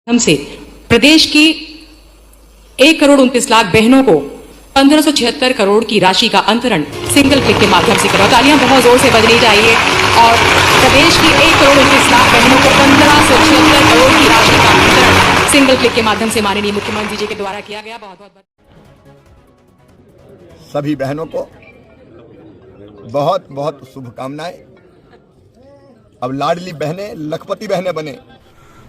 हमसे प्रदेश की 1,29,00,000 बहनों को 1576 करोड़ की राशि का अंतरण सिंगल क्लिक के माध्यम से करो। तालियां बहुत जोर से बजनी चाहिए। और प्रदेश की 1,29,00,000 बहनों को 1576 करोड़ की राशि का अंतरण सिंगल क्लिक के माध्यम से माननीय मुख्यमंत्री जी के द्वारा किया गया। बहुत बहुत सभी बहनों को बहुत बहुत शुभकामनाएं। अब लाडली बहनें लखपति बहनें बने।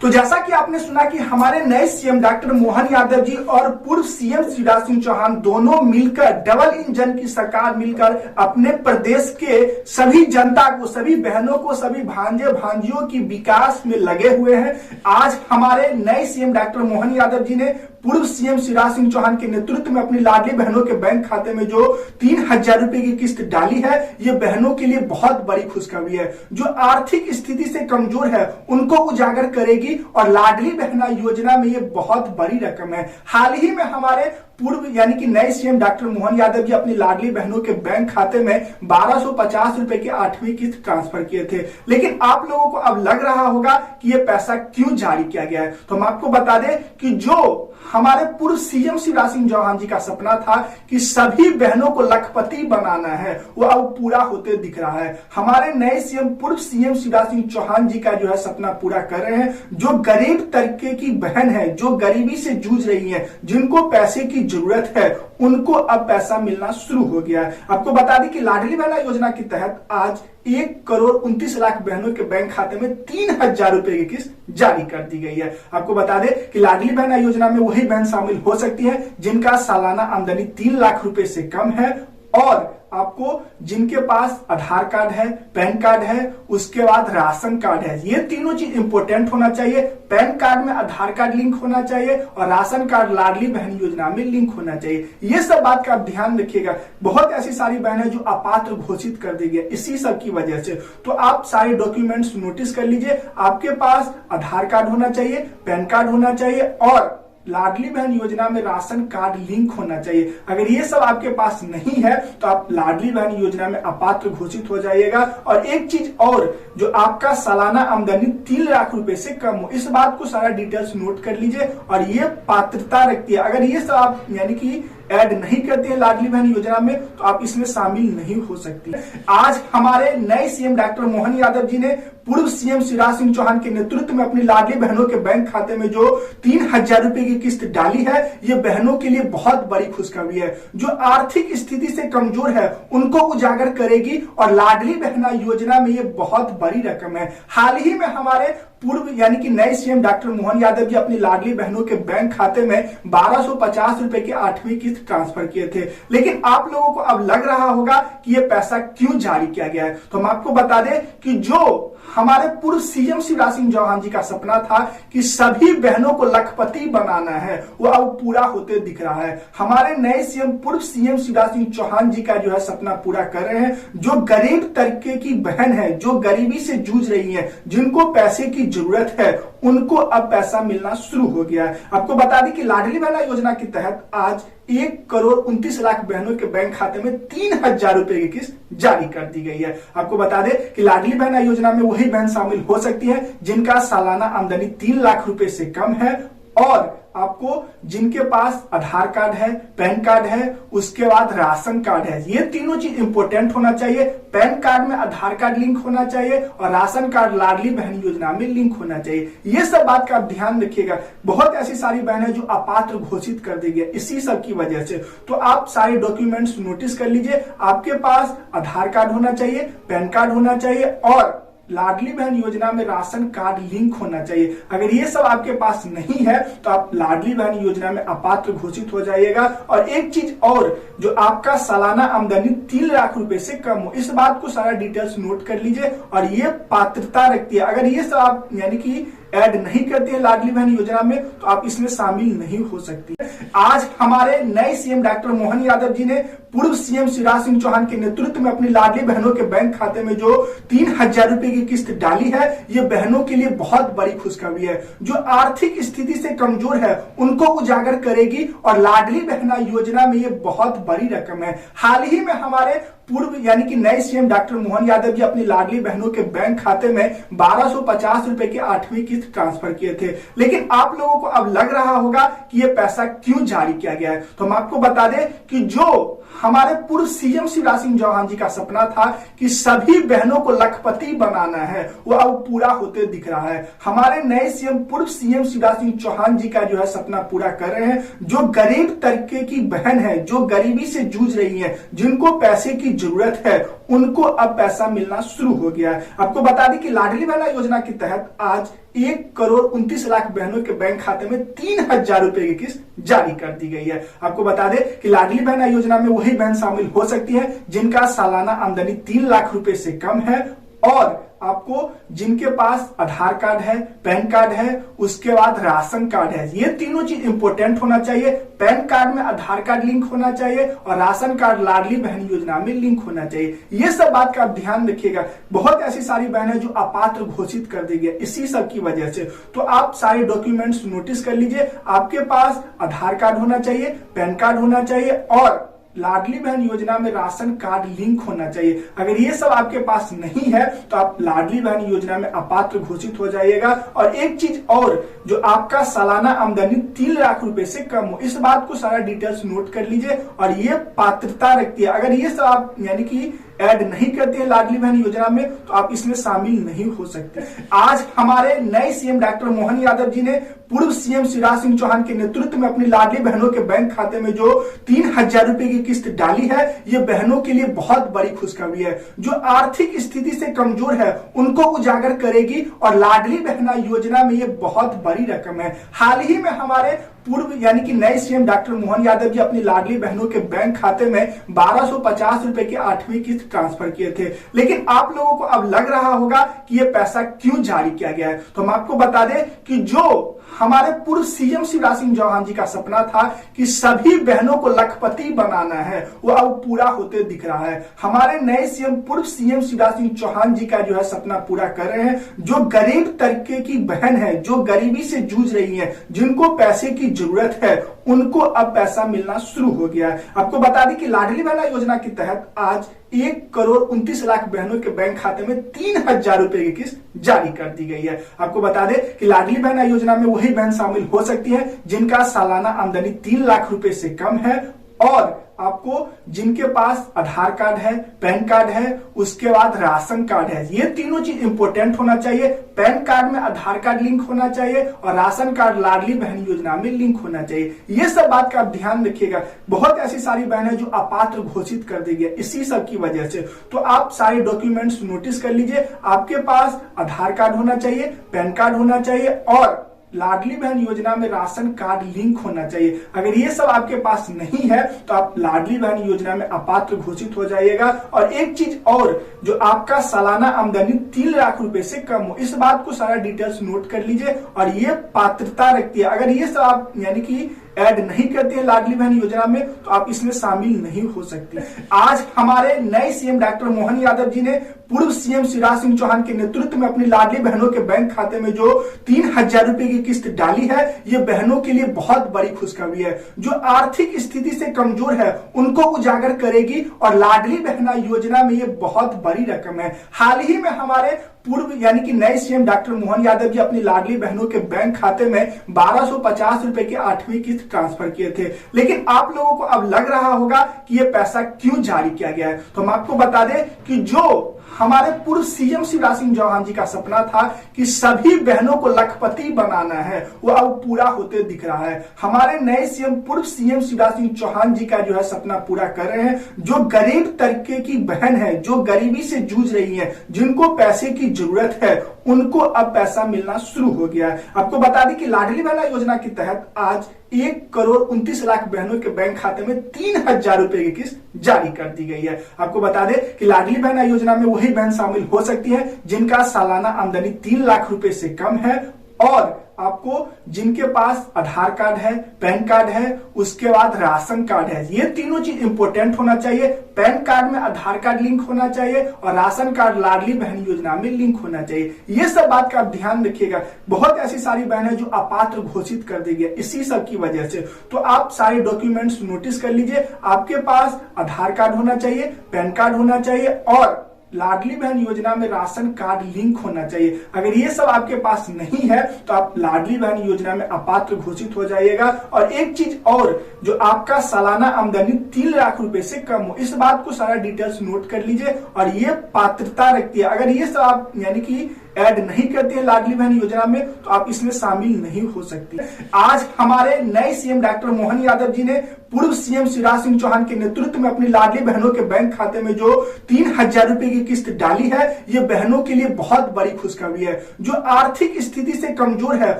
तो जैसा कि आपने सुना कि हमारे नए सीएम डॉक्टर मोहन यादव जी और पूर्व सीएम शिवराज सिंह चौहान दोनों मिलकर डबल इंजन की सरकार मिलकर अपने प्रदेश के सभी जनता को, सभी बहनों को, सभी भांजे भांजियों की विकास में लगे हुए हैं। आज हमारे नए सीएम डॉक्टर मोहन यादव जी ने पूर्व सीएम शिवराज सिंह चौहान के नेतृत्व में अपनी लाडली बहनों के बैंक खाते में जो 3,000 रुपए की किस्त डाली है, ये बहनों के लिए बहुत बड़ी खुशखबरी है। जो आर्थिक स्थिति से कमजोर है उनको उजागर करेगी और लाडली बहना योजना में ये बहुत बड़ी रकम है। हाल ही में हमारे पूर्व यानी कि नए सीएम डॉक्टर मोहन यादव जी अपनी लाडली बहनों के बैंक खाते में 1250 रुपए की 8वीं किस्त ट्रांसफर किए थे। लेकिन आप लोगों को अब लग रहा होगा कि ये पैसा क्यों जारी किया गया है। तो हम आपको बता दें कि जो हमारे पूर्व सीएम शिवराज सिंह चौहान जी का सपना था कि सभी बहनों को लखपति बनाना है, वो अब पूरा होते दिख रहा है। हमारे नए सीएम पूर्व सीएम शिवराज सिंह चौहान जी का जो है सपना पूरा कर रहे हैं। जो गरीब तबके की बहन है, जो गरीबी से जूझ रही है, जिनको पैसे की जरूरत है, उनको अब पैसा मिलना शुरू हो गया है। आपको बता दें कि लाडली बहना योजना के तहत आज 1,29,00,000 बहनों के बैंक खाते में 3,000 रुपए की किस्त जारी कर दी गई है। आपको बता दें कि लाडली बहना योजना में वही बहन शामिल हो सकती है जिनका सालाना आमदनी 3 लाख रुपए से कम है और आपको जिनके पास आधार कार्ड है, पैन कार्ड है, उसके बाद राशन कार्ड है। ये तीनों चीज इंपॉर्टेंट होना चाहिए। पैन कार्ड में आधार कार्ड लिंक होना चाहिए और राशन कार्ड लाडली बहन योजना में लिंक होना चाहिए। ये सब बात का आप ध्यान रखिएगा। बहुत ऐसी सारी बहनें जो अपात्र घोषित कर दी गई इसी सब की वजह से। तो आप सारे डॉक्यूमेंट्स नोटिस कर लीजिए। आपके पास आधार कार्ड होना चाहिए, पैन कार्ड होना चाहिए और लाडली बहन योजना में राशन कार्ड लिंक होना चाहिए। अगर ये सब आपके पास नहीं है तो आप लाडली बहन योजना में अपात्र घोषित हो जाइएगा। और एक चीज और, जो आपका सालाना आमदनी 3 लाख रुपए से कम हो, इस बात को सारा डिटेल्स नोट कर लीजिए और ये पात्रता रखती है। अगर ये सब आप यानी कि ऐड नहीं करते हैं लाडली बहन योजना में तो आप इसमें शामिल नहीं हो सकती। आज हमारे नए सीएम डॉक्टर मोहन यादव जी ने पूर्व सीएम शिवराज सिंह चौहान के नेतृत्व में अपनी लाडली बहनों के बैंक खाते में जो 3,000 रुपए की किस्त डाली है, ये बहनों के लिए बहुत बड़ी खुशखबरी है। जो आर्थिक स्थिति से कमजोर है उनको उजागर करेगी और लाडली बहना योजना में ये बहुत बड़ी रकम है। हाल ही में हमारे पूर्व यानी कि नए सीएम डॉक्टर मोहन यादव जी अपनी लाडली बहनों के बैंक खाते में 1250 रुपए की 8वीं किस्त ट्रांसफर किए थे। लेकिन आप लोगों को अब लग रहा होगा कि ये पैसा क्यों जारी किया गया है। तो हम आपको बता दें कि जो हमारे पूर्व सीएम शिवराज सिंह चौहान जी का सपना था कि सभी बहनों को लखपति बनाना है, वो अब पूरा होते दिख रहा है। हमारे नए सीएम पूर्व सीएम शिवराज सिंह चौहान जी का जो है सपना पूरा कर रहे हैं। जो गरीब तबके की बहन है, जो गरीबी से जूझ रही है, जिनको पैसे की जरूरत है, उनको अब पैसा मिलना शुरू हो गया है। आपको बता दें कि लाडली बहना योजना के तहत आज 1,29,00,000 बहनों के बैंक खाते में 3,000 रुपए की किस्त जारी कर दी गई है। आपको बता दें कि लाडली बहना योजना में वही बहन शामिल हो सकती है जिनका सालाना आमदनी 3 लाख रुपए से कम है और आपको जिनके पास आधार कार्ड है, पैन कार्ड है, उसके बाद राशन कार्ड है। ये तीनों चीज इंपॉर्टेंट होना चाहिए। पैन कार्ड में आधार कार्ड लिंक होना चाहिए और राशन कार्ड लाडली बहन योजना में लिंक होना चाहिए। ये सब बात का आप ध्यान रखिएगा। बहुत ऐसी सारी बहनें जो अपात्र घोषित कर दी गई इसी सब की वजह से। तो आप सारे डॉक्यूमेंट्स नोटिस कर लीजिए। आपके पास आधार कार्ड होना चाहिए, पैन कार्ड होना चाहिए और लाडली बहन योजना में राशन कार्ड लिंक होना चाहिए। अगर ये सब आपके पास नहीं है तो आप लाडली बहन योजना में अपात्र घोषित हो जाइएगा। और एक चीज और, जो आपका सालाना आमदनी 3 लाख रुपए से कम हो, इस बात को सारा डिटेल्स नोट कर लीजिए और ये पात्रता रखती है। अगर ये सब आप यानी कि ऐड नहीं करते हैं लाडली बहन योजना में तो आप इसमें शामिल नहीं हो सकती। आज हमारे नए सीएम डॉक्टर मोहन यादव जी ने पूर्व सीएम शिवराज सिंह चौहान के नेतृत्व में अपनी लाडली बहनों के बैंक खाते में जो 3,000 रुपए की किस्त डाली है, ये बहनों के लिए बहुत बड़ी खुशखबरी है। जो आर्थिक स्थिति से कमजोर है उनको उजागर करेगी और लाडली बहना योजना में ये बहुत बड़ी रकम है। हाल ही में हमारे पूर्व यानी कि नए सीएम डॉक्टर मोहन यादव जी अपनी लाडली बहनों के बैंक खाते में 1250 रुपए की 8वीं किस्त ट्रांसफर किए थे, लेकिन आप लोगों को अब लग रहा होगा कि ये पैसा क्यों जारी किया गया है। तो हम आपको बता दें कि जो हमारे पूर्व सीएम शिवराज सिंह चौहान जी का सपना था कि सभी बहनों को लखपति बनाना है, वो अब पूरा होते दिख रहा है। हमारे नए सीएम पूर्व सीएम शिवराज सिंह चौहान जी का जो है सपना पूरा कर रहे हैं। जो गरीब तबके की बहन है, जो गरीबी से जूझ रही है, जिनको पैसे की जरूरत है, उनको अब पैसा मिलना शुरू हो गया है। आपको बता दें कि लाडली बहना योजना के तहत आज 1,29,00,000 बहनों के बैंक खाते में 3,000 रुपए की किस्त जारी कर दी गई है। आपको बता दें कि लाडली बहना योजना में वही बहन शामिल हो सकती है जिनका सालाना आमदनी 3 लाख रुपए से कम है और आपको जिनके पास आधार कार्ड है, पैन कार्ड है, उसके बाद राशन कार्ड है। ये तीनों चीज इंपॉर्टेंट होना चाहिए। पैन कार्ड में आधार कार्ड लिंक होना चाहिए और राशन कार्ड लाडली बहन योजना में लिंक होना चाहिए। ये सब बात का आप ध्यान रखिएगा। बहुत ऐसी सारी बहनें जो अपात्र घोषित कर दी गई इसी सब की वजह से। तो आप सारे डॉक्यूमेंट्स नोटिस कर लीजिए। आपके पास आधार कार्ड होना चाहिए, पैन कार्ड होना चाहिए और लाडली बहन योजना में राशन कार्ड लिंक होना चाहिए। अगर ये सब आपके पास नहीं है तो आप लाडली बहन योजना में अपात्र घोषित हो जाइएगा। और एक चीज और, जो आपका सालाना आमदनी 3 लाख रुपए से कम हो, इस बात को सारा डिटेल्स नोट कर लीजिए और ये पात्रता रखती है। अगर ये सब आप यानी कि ऐड नहीं करते हैं लाडली बहन योजना में तो आप इसमें शामिल नहीं हो सकते। आज हमारे नए सीएम डॉक्टर मोहन यादव जी ने पूर्व सीएम शिवराज सिंह चौहान के नेतृत्व में अपनी लाडली बहनों के बैंक खाते में जो 3,000 रुपए की किस्त डाली है, ये बहनों के लिए बहुत बड़ी खुशखबरी है। जो आर्थिक स्थिति से कमजोर है उनको उजागर करेगी और लाडली बहना योजना में ये बहुत बड़ी रकम है। हाल ही में हमारे पूर्व यानी कि नए सीएम डॉक्टर मोहन यादव जी अपनी लाडली बहनों के बैंक खाते में 1250 रुपए की 8वीं किस्त ट्रांसफर किए थे, लेकिन आप लोगों को अब लग रहा होगा कि ये पैसा क्यों जारी किया गया है। तो हम आपको बता दें कि जो हमारे पूर्व सीएम शिवराज सिंह चौहान जी का सपना था कि सभी बहनों को लखपति बनाना है, वो अब पूरा होते दिख रहा है। हमारे नए सीएम पूर्व सीएम शिवराज सिंह चौहान जी का जो है सपना पूरा कर रहे हैं। जो गरीब तबके की बहन है, जो गरीबी से जूझ रही है, जिनको पैसे की जरूरत है, उनको अब पैसा मिलना शुरू हो गया है। आपको बता दें कि लाडली बहना योजना के तहत आज 1,29,00,000 बहनों के बैंक खाते में 3,000 रुपए की किस्त जारी कर दी गई है। आपको बता दें कि लाडली बहना योजना में वही बहन शामिल हो सकती है जिनका सालाना आमदनी 3 लाख रुपए से कम है और आपको जिनके पास आधार कार्ड है, पैन कार्ड है, उसके बाद राशन कार्ड है। ये तीनों चीज इंपॉर्टेंट होना चाहिए। पैन कार्ड में आधार कार्ड लिंक होना चाहिए और राशन कार्ड लाडली बहन योजना में लिंक होना चाहिए। ये सब बात का आप ध्यान रखिएगा। बहुत ऐसी सारी बहनें जो अपात्र घोषित कर दी गई इसी सब की वजह से। तो आप सारे डॉक्यूमेंट्स नोटिस कर लीजिए। आपके पास आधार कार्ड होना चाहिए, पैन कार्ड होना चाहिए और लाडली बहन योजना में राशन कार्ड लिंक होना चाहिए। अगर ये सब आपके पास नहीं है तो आप लाडली बहन योजना में अपात्र घोषित हो जाइएगा। और एक चीज और, जो आपका सालाना आमदनी 3 लाख रुपए से कम हो, इस बात को सारा डिटेल्स नोट कर लीजिए और ये पात्रता रखती है। अगर ये सब आप यानी कि ऐड नहीं करते हैं लाडली बहन योजना में तो आप इसमें शामिल नहीं हो सकते। आज हमारे नए सीएम डॉक्टर मोहन यादव जी ने पूर्व सीएम शिवराज सिंह चौहान के नेतृत्व में अपनी लाडली बहनों के बैंक खाते में जो 3,000 रुपए की किस्त डाली है, ये बहनों के लिए बहुत बड़ी खुशखबरी है। जो आर्थिक स्थिति से कमजोर है उनको उजागर करेगी और लाडली बहना योजना में ये बहुत बड़ी रकम है। हाल ही में हमारे पूर्व यानी कि नए सीएम डॉक्टर मोहन यादव जी अपनी लाडली बहनों के बैंक खाते में 1250 रुपए की 8वीं किस्त ट्रांसफर किए थे, लेकिन आप लोगों को अब लग रहा होगा कि ये पैसा क्यों जारी किया गया है। तो हम आपको बता दें कि जो हमारे पूर्व सीएम शिवराज सिंह चौहान जी का सपना था कि सभी बहनों को लखपति बनाना है, वो अब पूरा होते दिख रहा है। हमारे नए सीएम पूर्व सीएम शिवराज सिंह चौहान जी का जो है सपना पूरा कर रहे हैं। जो गरीब तबके की बहन है, जो गरीबी से जूझ रही है, जिनको पैसे की जरूरत है, उनको अब पैसा मिलना शुरू हो गया है। आपको बता दें कि लाडली बहना योजना के तहत आज 1,29,00,000 बहनों के बैंक खाते में 3,000 रुपए की किस्त जारी कर दी गई है। आपको बता दें कि लाडली बहना योजना में वही बहन शामिल हो सकती है जिनका सालाना आमदनी 3 लाख रुपए से कम है और आपको जिनके पास आधार कार्ड है, पैन कार्ड है, उसके बाद राशन कार्ड है, ये तीनों चीज इंपॉर्टेंट होना चाहिए। पैन कार्ड में आधार कार्ड लिंक होना चाहिए और राशन कार्ड लाडली बहन योजना में लिंक होना चाहिए। ये सब बात का आप ध्यान रखिएगा। बहुत ऐसी सारी बहनें जो अपात्र घोषित कर दी गई इसी सब की वजह से। तो आप सारे डॉक्यूमेंट्स नोटिस कर लीजिए। आपके पास आधार कार्ड होना चाहिए, पैन कार्ड होना चाहिए और लाडली बहन योजना में राशन कार्ड लिंक होना चाहिए। अगर ये सब आपके पास नहीं है तो आप लाडली बहन योजना में अपात्र घोषित हो जाइएगा। और एक चीज और, जो आपका सालाना आमदनी 3 लाख रुपए से कम हो, इस बात को सारा डिटेल्स नोट कर लीजिए और ये पात्रता रखती है। अगर ये सब आप यानी कि ऐड नहीं करते हैं लाडली बहन योजना में तो आप इसमें शामिल नहीं हो सकती। आज हमारे नए सीएम डॉक्टर मोहन यादव जी ने पूर्व सीएम शिवराज सिंह चौहान के नेतृत्व में अपनी लाडली बहनों के बैंक खाते में जो 3000 रुपए की किस्त डाली है, ये बहनों के लिए बहुत बड़ी खुशखबरी है। जो आर्थिक स्थिति से कमजोर है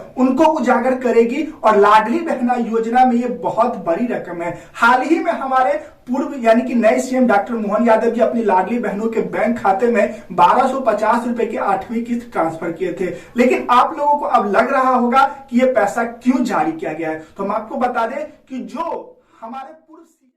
उनको उजागर करेगी और लाडली बहना योजना में ये बहुत बड़ी रकम है। हाल ही में हमारे पूर्व यानी कि नए सीएम डॉक्टर मोहन यादव जी अपनी लाडली बहनों के बैंक खाते में 1250 रुपए की 8वीं किस्त ट्रांसफर किए थे। लेकिन आप लोगों को अब लग रहा होगा कि ये पैसा क्यों जारी किया गया है, तो हम आपको बता दें कि जो हमारे पूर्व